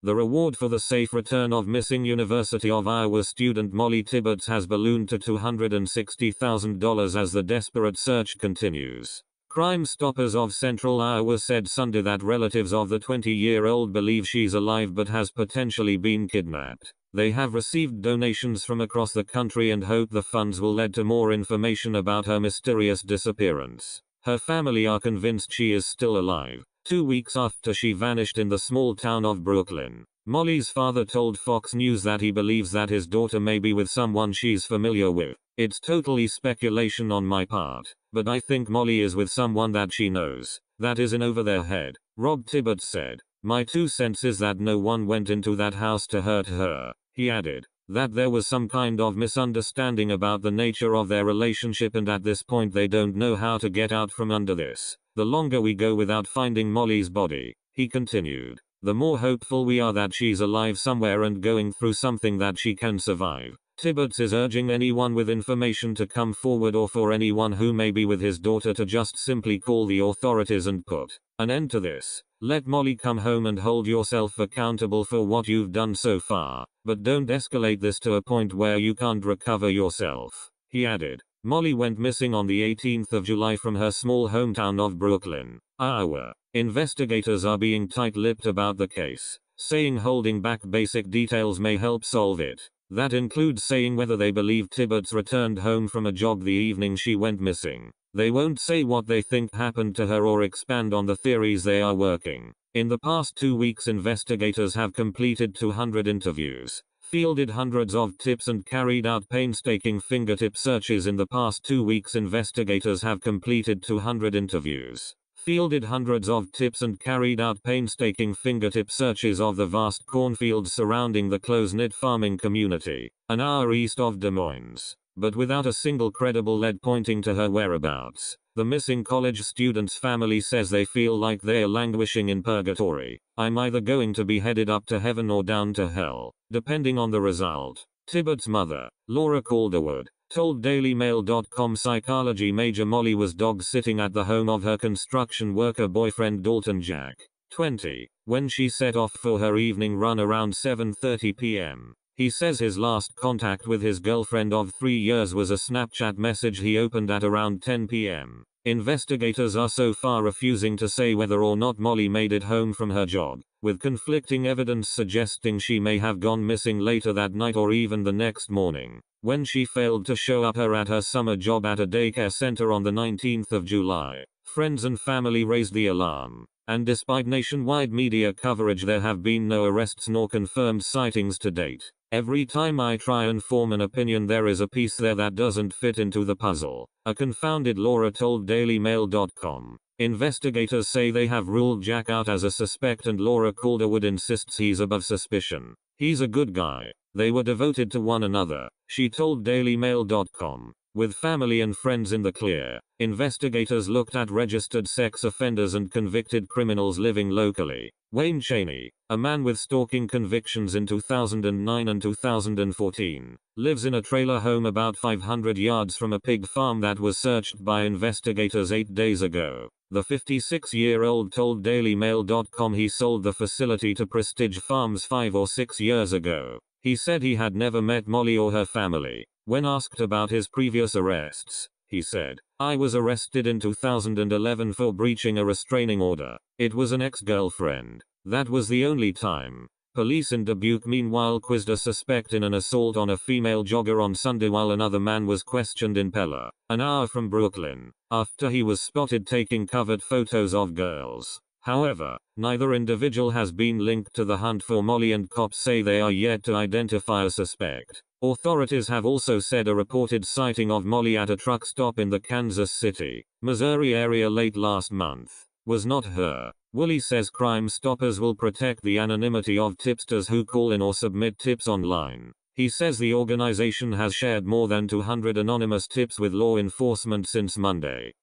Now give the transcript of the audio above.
The reward for the safe return of missing University of Iowa student Mollie Tibbetts has ballooned to $260,000 as the desperate search continues. Crime Stoppers of Central Iowa said Sunday that relatives of the 20-year-old believe she's alive but has potentially been kidnapped. They have received donations from across the country and hope the funds will lead to more information about her mysterious disappearance. Her family are convinced she is still alive, 2 weeks after she vanished in the small town of Brooklyn. Mollie's father told Fox News that he believes that his daughter may be with someone she's familiar with. It's totally speculation on my part, but I think Mollie is with someone that she knows, that is in over their head, Rob Tibbetts said. My 2 cents is that no one went into that house to hurt her. He added that there was some kind of misunderstanding about the nature of their relationship and at this point they don't know how to get out from under this. The longer we go without finding Mollie's body, he continued, the more hopeful we are that she's alive somewhere and going through something that she can survive. Tibbetts is urging anyone with information to come forward or for anyone who may be with his daughter to just simply call the authorities and put an end to this. Let Mollie come home and hold yourself accountable for what you've done so far, but don't escalate this to a point where you can't recover yourself, he added. Mollie went missing on the 18th of July from her small hometown of Brooklyn, Iowa. Investigators are being tight-lipped about the case, saying holding back basic details may help solve it. That includes saying whether they believe Tibbetts returned home from a jog the evening she went missing. They won't say what they think happened to her or expand on the theories they are working. In the past 2 weeks, investigators have completed 200 interviews, fielded hundreds of tips and carried out painstaking fingertip searches. In the past 2 weeks, investigators have completed 200 interviews, fielded hundreds of tips and carried out painstaking fingertip searches of the vast cornfields surrounding the close-knit farming community, an hour east of Des Moines, but without a single credible lead pointing to her whereabouts. The missing college student's family says they feel like they're languishing in purgatory. I'm either going to be headed up to heaven or down to hell, depending on the result. Tibbetts' mother, Laura Calderwood, told DailyMail.com psychology major Mollie was dog-sitting at the home of her construction worker boyfriend Dalton Jack, 20, when she set off for her evening run around 7:30 p.m. He says his last contact with his girlfriend of 3 years was a Snapchat message he opened at around 10 p.m. Investigators are so far refusing to say whether or not Mollie made it home from her jog, with conflicting evidence suggesting she may have gone missing later that night or even the next morning, when she failed to show up at her summer job at a daycare center on the 19th of July. Friends and family raised the alarm, and despite nationwide media coverage, there have been no arrests nor confirmed sightings to date. Every time I try and form an opinion, there is a piece there that doesn't fit into the puzzle, a confounded Laura told DailyMail.com. Investigators say they have ruled Jack out as a suspect and Laura Calderwood insists he's above suspicion. He's a good guy. They were devoted to one another, she told DailyMail.com. With family and friends in the clear, investigators looked at registered sex offenders and convicted criminals living locally. Wayne Chaney, a man with stalking convictions in 2009 and 2014, lives in a trailer home about 500 yards from a pig farm that was searched by investigators 8 days ago. The 56-year-old told DailyMail.com he sold the facility to Prestige Farms 5 or 6 years ago. He said he had never met Mollie or her family. When asked about his previous arrests, he said, I was arrested in 2011 for breaching a restraining order. It was an ex-girlfriend. That was the only time. Police in Dubuque meanwhile quizzed a suspect in an assault on a female jogger on Sunday while another man was questioned in Pella, an hour from Brooklyn, after he was spotted taking covert photos of girls. However, neither individual has been linked to the hunt for Mollie and cops say they are yet to identify a suspect. Authorities have also said a reported sighting of Mollie at a truck stop in the Kansas City, Missouri area late last month was not her. Woolley says Crime Stoppers will protect the anonymity of tipsters who call in or submit tips online. He says the organization has shared more than 200 anonymous tips with law enforcement since Monday.